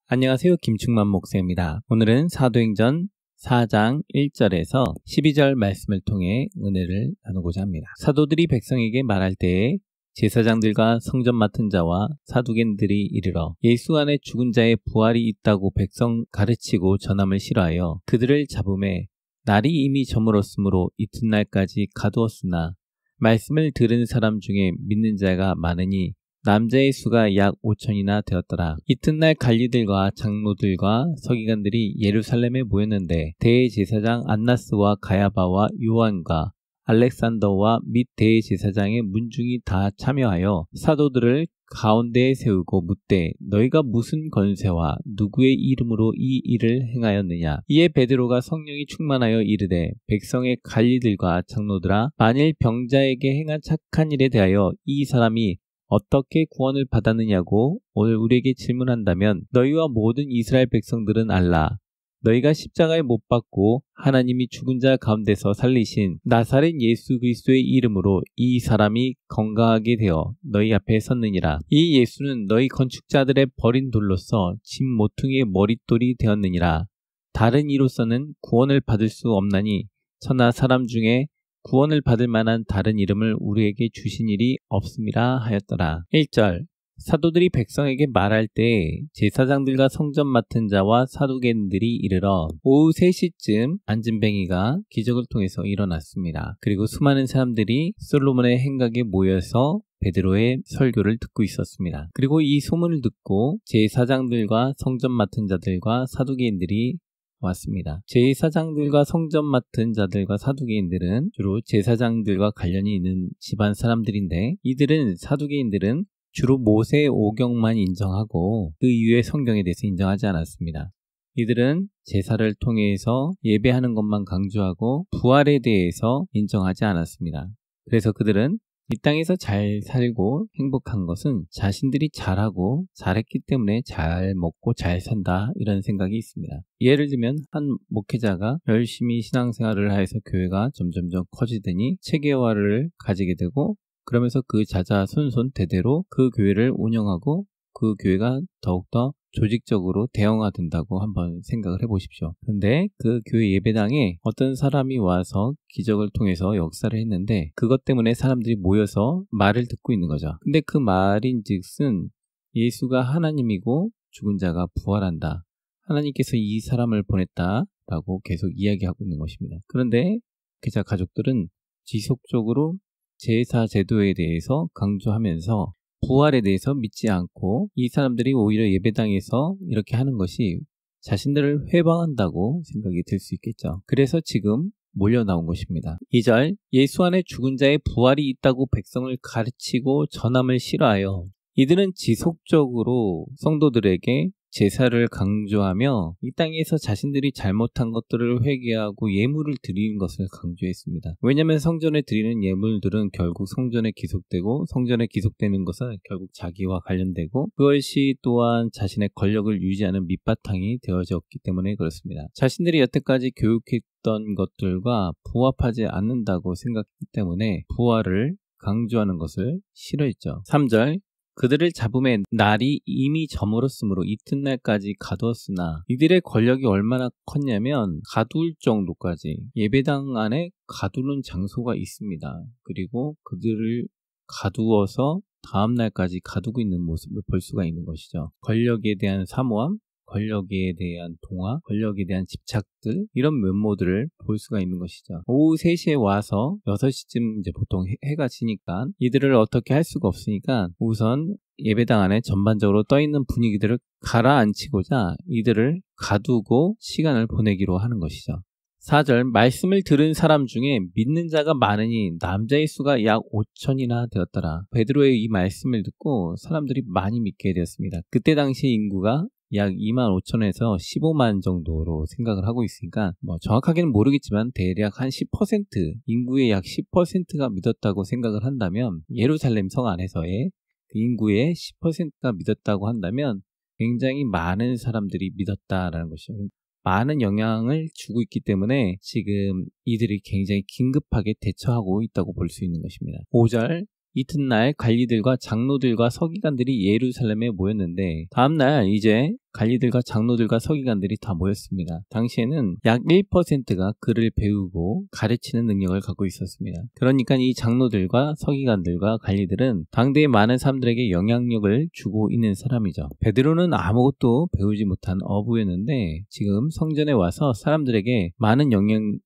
안녕하세요. 김충만 목사입니다. 오늘은 사도행전 4장 1절에서 12절 말씀을 통해 은혜를 나누고자 합니다. 사도들이 백성에게 말할 때에 제사장들과 성전 맡은 자와 사두개인들이 이르러 예수 안에 죽은 자의 부활이 있다고 백성 가르치고 전함을 싫어하여 그들을 잡음에 날이 이미 저물었으므로 이튿날까지 가두었으나 말씀을 들은 사람 중에 믿는 자가 많으니 남자의 수가 약 5천이나 되었더라. 이튿날 관리들과 장로들과 서기관들이 예루살렘에 모였는데 대제사장 안나스와 가야바와 요한과 알렉산더와 및 대제사장의 문중이 다 참여하여 사도들을 가운데에 세우고 묻되 너희가 무슨 권세와 누구의 이름으로 이 일을 행하였느냐. 이에 베드로가 성령이 충만하여 이르되 백성의 관리들과 장로들아, 만일 병자에게 행한 착한 일에 대하여 이 사람이 어떻게 구원을 받았느냐고 오늘 우리에게 질문한다면 너희와 모든 이스라엘 백성들은 알라. 너희가 십자가에 못 박고 하나님이 죽은 자 가운데서 살리신 나사렛 예수 그리스도의 이름으로 이 사람이 건강하게 되어 너희 앞에 섰느니라. 이 예수는 너희 건축자들의 버린 돌로서 집 모퉁이의 머릿돌이 되었느니라. 다른 이로서는 구원을 받을 수 없나니 천하 사람 중에 구원을 받을 만한 다른 이름을 우리에게 주신 일이 없음이라 하였더라. 1절 사도들이 백성에게 말할 때 제사장들과 성전 맡은 자와 사두개인들이 이르러 오후 3시쯤 안진뱅이가 기적을 통해서 일어났습니다. 그리고 수많은 사람들이 솔로몬의 행각에 모여서 베드로의 설교를 듣고 있었습니다. 그리고 이 소문을 듣고 제사장들과 성전 맡은 자들과 사두개인들이 왔습니다. 제사장들과 성전 맡은 자들과 사두개인들은 주로 제사장들과 관련이 있는 집안 사람들인데 사두개인들은 주로 모세의 오경만 인정하고 그 이후의 성경에 대해서 인정하지 않았습니다. 이들은 제사를 통해서 예배하는 것만 강조하고 부활에 대해서 인정하지 않았습니다. 그래서 그들은 이 땅에서 잘 살고 행복한 것은 자신들이 잘하고 잘했기 때문에 잘 먹고 잘 산다, 이런 생각이 있습니다. 예를 들면 한 목회자가 열심히 신앙생활을 해서 교회가 점점점 커지더니 체계화를 가지게 되고 그러면서 그 자자손손 대대로 그 교회를 운영하고 그 교회가 더욱더 조직적으로 대형화된다고 한번 생각을 해보십시오. 근데 그 교회 예배당에 어떤 사람이 와서 기적을 통해서 역사를 했는데 그것 때문에 사람들이 모여서 말을 듣고 있는 거죠. 근데 그 말인즉슨 예수가 하나님이고 죽은 자가 부활한다. 하나님께서 이 사람을 보냈다라고 계속 이야기하고 있는 것입니다. 그런데 기자 가족들은 지속적으로 제사 제도에 대해서 강조하면서 부활에 대해서 믿지 않고 이 사람들이 오히려 예배당에서 이렇게 하는 것이 자신들을 회방한다고 생각이 들 수 있겠죠. 그래서 지금 몰려 나온 것입니다. 2절 예수 안에 죽은 자의 부활이 있다고 백성을 가르치고 전함을 싫어하여 이들은 지속적으로 성도들에게 제사를 강조하며 이 땅에서 자신들이 잘못한 것들을 회개하고 예물을 드리는 것을 강조했습니다. 왜냐하면 성전에 드리는 예물들은 결국 성전에 기속되고 성전에 기속되는 것은 결국 자기와 관련되고 그것이 또한 자신의 권력을 유지하는 밑바탕이 되어졌기 때문에 그렇습니다. 자신들이 여태까지 교육했던 것들과 부합하지 않는다고 생각했기 때문에 부활을 강조하는 것을 싫어했죠. 3절 그들을 잡음에 날이 이미 저물었으므로 이튿날까지 가두었으나 이들의 권력이 얼마나 컸냐면 가둘 정도까지 예배당 안에 가두는 장소가 있습니다. 그리고 그들을 가두어서 다음날까지 가두고 있는 모습을 볼 수가 있는 것이죠. 권력에 대한 사모함, 권력에 대한 동화, 권력에 대한 집착들, 이런 면모들을 볼 수가 있는 것이죠. 오후 3시에 와서 6시쯤 이제 보통 해가 지니까 이들을 어떻게 할 수가 없으니까 우선 예배당 안에 전반적으로 떠있는 분위기들을 가라앉히고자 이들을 가두고 시간을 보내기로 하는 것이죠. 4절 말씀을 들은 사람 중에 믿는 자가 많으니 남자의 수가 약 5천이나 되었더라. 베드로의 이 말씀을 듣고 사람들이 많이 믿게 되었습니다. 그때 당시 인구가 약 2만 5천에서 15만 정도로 생각을 하고 있으니까 정확하게는 모르겠지만 대략 한 10% 인구의 약 10%가 믿었다고 생각을 한다면 예루살렘 성 안에서의 그 인구의 10%가 믿었다고 한다면 굉장히 많은 사람들이 믿었다라는 것이죠. 많은 영향을 주고 있기 때문에 지금 이들이 굉장히 긴급하게 대처하고 있다고 볼 수 있는 것입니다. 5절 이튿날 관리들과 장로들과 서기관들이 예루살렘에 모였는데 다음날 이제 관리들과 장로들과 서기관들이 다 모였습니다. 당시에는 약 1%가 글을 배우고 가르치는 능력을 갖고 있었습니다. 그러니까 이 장로들과 서기관들과 관리들은 당대의 많은 사람들에게 영향력을 주고 있는 사람이죠. 베드로는 아무것도 배우지 못한 어부였는데 지금 성전에 와서 사람들에게 많은 영향을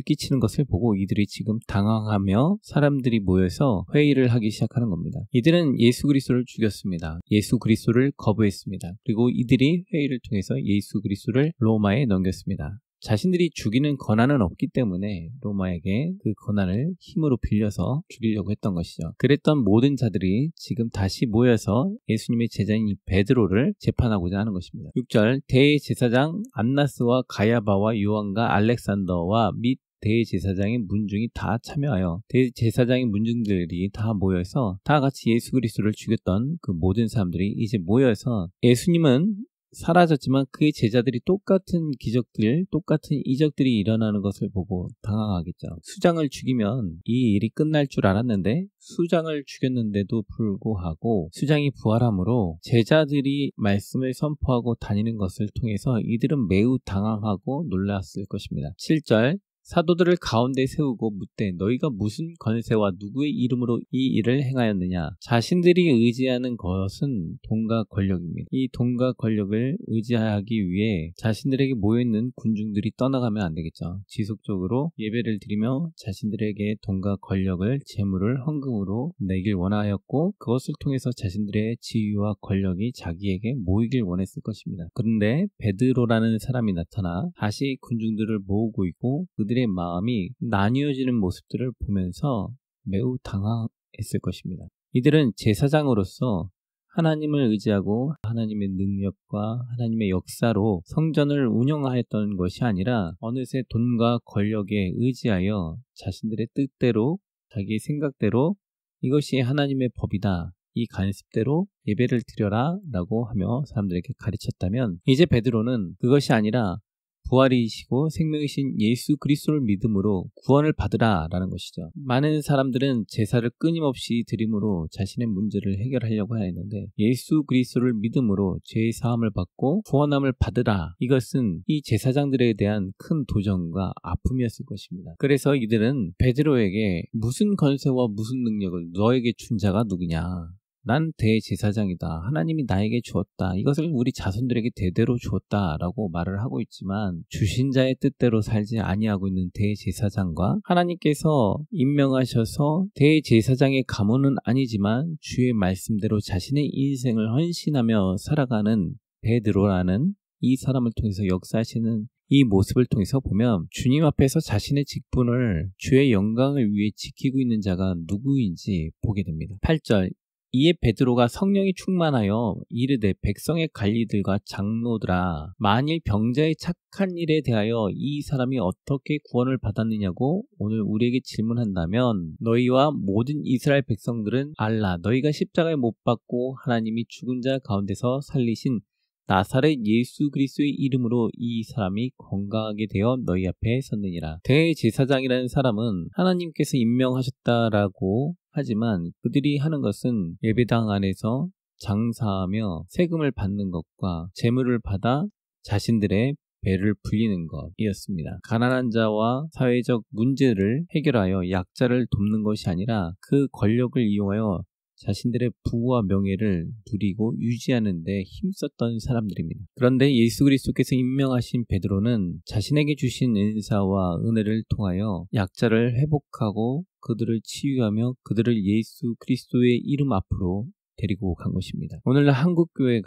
끼치는 것을 보고 이들이 지금 당황하며 사람들이 모여서 회의를 하기 시작하는 겁니다. 이들은 예수 그리스도를 죽였습니다. 예수 그리스도를 거부했습니다. 그리고 이들이 회의를 통해서 예수 그리스도를 로마에 넘겼습니다. 자신들이 죽이는 권한은 없기 때문에 로마에게 그 권한을 힘으로 빌려서 죽이려고 했던 것이죠. 그랬던 모든 자들이 지금 다시 모여서 예수님의 제자인 베드로를 재판하고자 하는 것입니다. 6절 대제사장 안나스와 가야바와 요한과 알렉산더와 및 대제사장의 문중이 다 참여하여 대제사장의 문중들이 다 모여서 다 같이 예수 그리스도를 죽였던 그 모든 사람들이 이제 모여서 예수님은 사라졌지만 그의 제자들이 똑같은 기적들, 똑같은 이적들이 일어나는 것을 보고 당황하겠죠. 수장을 죽이면 이 일이 끝날 줄 알았는데 수장을 죽였는데도 불구하고 수장이 부활함으로 제자들이 말씀을 선포하고 다니는 것을 통해서 이들은 매우 당황하고 놀랐을 것입니다. 7절 사도들을 가운데 세우고 묻되 너희가 무슨 권세와 누구의 이름으로 이 일을 행하였느냐. 자신들이 의지하는 것은 돈과 권력입니다. 이 돈과 권력을 의지하기 위해 자신들에게 모여있는 군중들이 떠나가면 안 되겠죠. 지속적으로 예배를 드리며 자신들에게 돈과 권력을 재물을 헌금으로 내길 원하였고 그것을 통해서 자신들의 지위와 권력이 자기에게 모이길 원했을 것입니다. 그런데 베드로라는 사람이 나타나 다시 군중들을 모으고 있고 그들의 마음이 나뉘어지는 모습들을 보면서 매우 당황했을 것입니다. 이들은 제사장으로서 하나님을 의지하고 하나님의 능력과 하나님의 역사로 성전을 운영하였던 것이 아니라 어느새 돈과 권력에 의지하여 자신들의 뜻대로 자기의 생각대로 이것이 하나님의 법이다. 이 관습대로 예배를 드려라 라고 하며 사람들에게 가르쳤다면 이제 베드로는 그것이 아니라 부활이시고 생명이신 예수 그리스도를 믿음으로 구원을 받으라 라는 것이죠. 많은 사람들은 제사를 끊임없이 드림으로 자신의 문제를 해결하려고 하였는데 예수 그리스도를 믿음으로 죄의 사함을 받고 구원함을 받으라. 이것은 이 제사장들에 대한 큰 도전과 아픔이었을 것입니다. 그래서 이들은 베드로에게 무슨 권세와 무슨 능력을 너에게 준 자가 누구냐. 난 대제사장이다. 하나님이 나에게 주었다. 이것을 우리 자손들에게 대대로 주었다 라고 말을 하고 있지만 주신 자의 뜻대로 살지 아니하고 있는 대제사장과 하나님께서 임명하셔서 대제사장의 가문은 아니지만 주의 말씀대로 자신의 인생을 헌신하며 살아가는 베드로라는 이 사람을 통해서 역사하시는 이 모습을 통해서 보면 주님 앞에서 자신의 직분을 주의 영광을 위해 지키고 있는 자가 누구인지 보게 됩니다. 8절 이에 베드로가 성령이 충만하여 이르되 백성의 관리들과 장로들아 만일 병자의 착한 일에 대하여 이 사람이 어떻게 구원을 받았느냐고 오늘 우리에게 질문한다면 너희와 모든 이스라엘 백성들은 알라 너희가 십자가에 못 박고 하나님이 죽은 자 가운데서 살리신 나사렛 예수 그리스도의 이름으로 이 사람이 건강하게 되어 너희 앞에 섰느니라. 대제사장이라는 사람은 하나님께서 임명하셨다라고 하지만 그들이 하는 것은 예배당 안에서 장사하며 세금을 받는 것과 재물을 받아 자신들의 배를 불리는 것이었습니다. 가난한 자와 사회적 문제를 해결하여 약자를 돕는 것이 아니라 그 권력을 이용하여 자신들의 부와 명예를 누리고 유지하는 데 힘썼던 사람들입니다. 그런데 예수 그리스도께서 임명하신 베드로는 자신에게 주신 은사와 은혜를 통하여 약자를 회복하고 그들을 치유하며 그들을 예수 그리스도의 이름 앞으로 데리고 간 것입니다. 오늘날 한국교회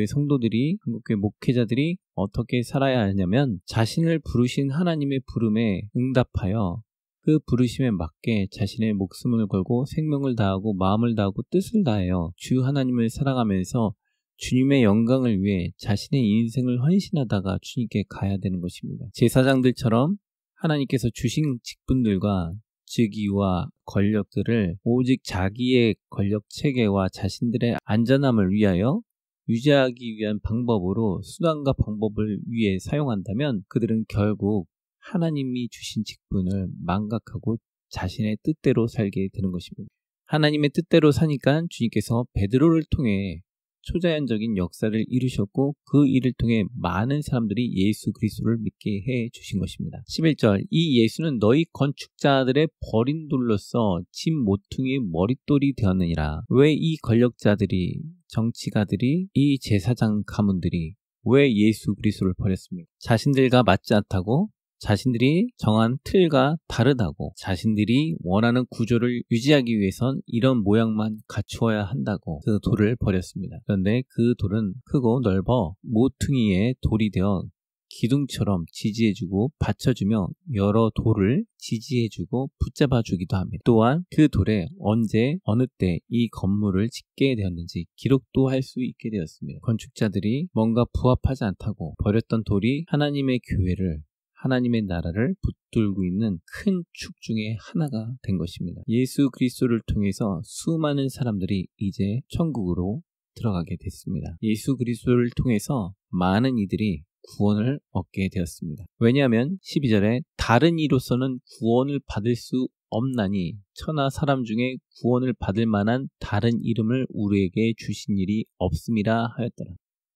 성도들이, 한국교회 목회자들이 어떻게 살아야 하냐면 자신을 부르신 하나님의 부름에 응답하여 그 부르심에 맞게 자신의 목숨을 걸고 생명을 다하고 마음을 다하고 뜻을 다하여 주 하나님을 사랑하면서 주님의 영광을 위해 자신의 인생을 헌신하다가 주님께 가야 되는 것입니다. 제사장들처럼 하나님께서 주신 직분들과 직위와 권력들을 오직 자기의 권력 체계와 자신들의 안전함을 위하여 유지하기 위한 방법으로 수단과 방법을 위해 사용한다면 그들은 결국 하나님이 주신 직분을 망각하고 자신의 뜻대로 살게 되는 것입니다. 하나님의 뜻대로 사니까 주님께서 베드로를 통해 초자연적인 역사를 이루셨고 그 일을 통해 많은 사람들이 예수 그리스도를 믿게 해 주신 것입니다. 11절 이 예수는 너희 건축자들의 버린 돌로서 집 모퉁이의 머릿돌이 되었느니라. 왜 이 권력자들이 정치가들이 이 제사장 가문들이 왜 예수 그리스도를 버렸습니까? 자신들과 맞지 않다고 자신들이 정한 틀과 다르다고 자신들이 원하는 구조를 유지하기 위해선 이런 모양만 갖추어야 한다고 그 돌을 버렸습니다. 그런데 그 돌은 크고 넓어 모퉁이의 돌이 되어 기둥처럼 지지해주고 받쳐주며 여러 돌을 지지해주고 붙잡아주기도 합니다. 또한 그 돌에 언제 어느 때 이 건물을 짓게 되었는지 기록도 할 수 있게 되었습니다. 건축자들이 뭔가 부합하지 않다고 버렸던 돌이 하나님의 교회를 하나님의 나라를 붙들고 있는 큰 축 중에 하나가 된 것입니다. 예수 그리스도를 통해서 수많은 사람들이 이제 천국으로 들어가게 됐습니다. 예수 그리스도를 통해서 많은 이들이 구원을 얻게 되었습니다. 왜냐하면 12절에 다른 이로서는 구원을 받을 수 없나니 천하 사람 중에 구원을 받을 만한 다른 이름을 우리에게 주신 일이 없음이라 하였더라.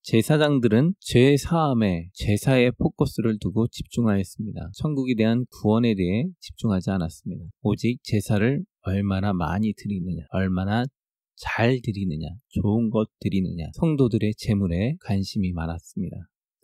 제사장들은 죄 사함에 제사의 포커스를 두고 집중하였습니다. 천국에 대한 구원에 대해 집중하지 않았습니다. 오직 제사를 얼마나 많이 드리느냐, 얼마나 잘 드리느냐, 좋은 것 드리느냐, 성도들의 재물에 관심이 많았습니다.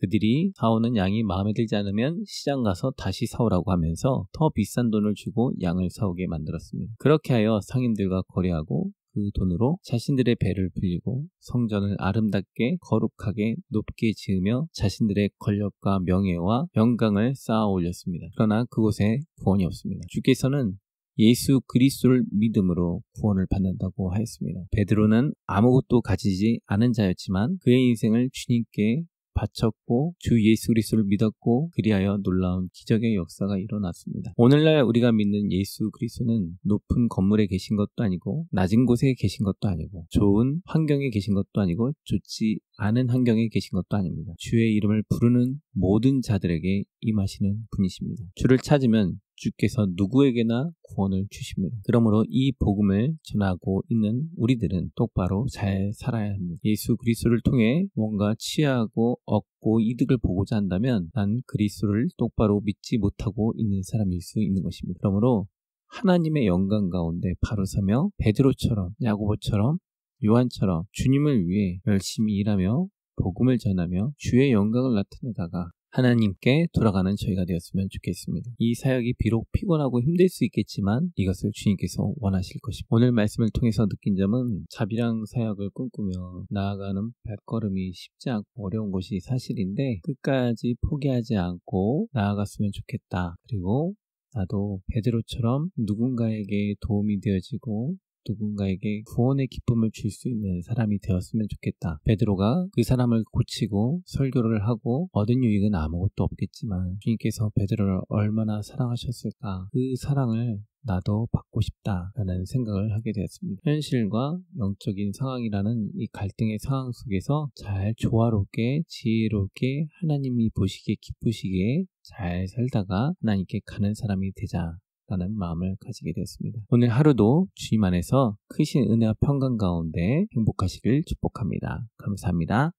그들이 사오는 양이 마음에 들지 않으면 시장 가서 다시 사오라고 하면서 더 비싼 돈을 주고 양을 사오게 만들었습니다. 그렇게 하여 상인들과 거래하고 그 돈으로 자신들의 배를 불리고 성전을 아름답게 거룩하게 높게 지으며 자신들의 권력과 명예와 영광을 쌓아 올렸습니다. 그러나 그곳에 구원이 없습니다. 주께서는 예수 그리스도를 믿음으로 구원을 받는다고 하였습니다. 베드로는 아무것도 가지지 않은 자였지만 그의 인생을 주님께 바쳤고 주 예수 그리스도를 믿었고 그리하여 놀라운 기적의 역사가 일어났습니다. 오늘날 우리가 믿는 예수 그리스도는 높은 건물에 계신 것도 아니고 낮은 곳에 계신 것도 아니고 좋은 환경에 계신 것도 아니고 좋지 않은 환경에 계신 것도 아닙니다. 주의 이름을 부르는 모든 자들에게 임하시는 분이십니다. 주를 찾으면 주께서 누구에게나 구원을 주십니다. 그러므로 이 복음을 전하고 있는 우리들은 똑바로 잘 살아야 합니다. 예수 그리스도를 통해 뭔가 취하고 얻고 이득을 보고자 한다면 난 그리스도를 똑바로 믿지 못하고 있는 사람일 수 있는 것입니다. 그러므로 하나님의 영광 가운데 바로 서며 베드로처럼 야고보처럼 요한처럼 주님을 위해 열심히 일하며 복음을 전하며 주의 영광을 나타내다가 하나님께 돌아가는 저희가 되었으면 좋겠습니다. 이 사역이 비록 피곤하고 힘들 수 있겠지만 이것을 주님께서 원하실 것입니다. 오늘 말씀을 통해서 느낀 점은 자비랑 사역을 꿈꾸며 나아가는 발걸음이 쉽지 않고 어려운 것이 사실인데 끝까지 포기하지 않고 나아갔으면 좋겠다. 그리고 나도 베드로처럼 누군가에게 도움이 되어지고 누군가에게 구원의 기쁨을 줄 수 있는 사람이 되었으면 좋겠다. 베드로가 그 사람을 고치고 설교를 하고 얻은 유익은 아무것도 없겠지만 주님께서 베드로를 얼마나 사랑하셨을까. 그 사랑을 나도 받고 싶다라는 생각을 하게 되었습니다. 현실과 영적인 상황이라는 이 갈등의 상황 속에서 잘 조화롭게 지혜롭게 하나님이 보시기에 기쁘시기에 잘 살다가 하나님께 가는 사람이 되자 라는 마음을 가지게 되었습니다. 오늘 하루도 주님 안에서 크신 은혜와 평강 가운데 행복하시길 축복합니다. 감사합니다.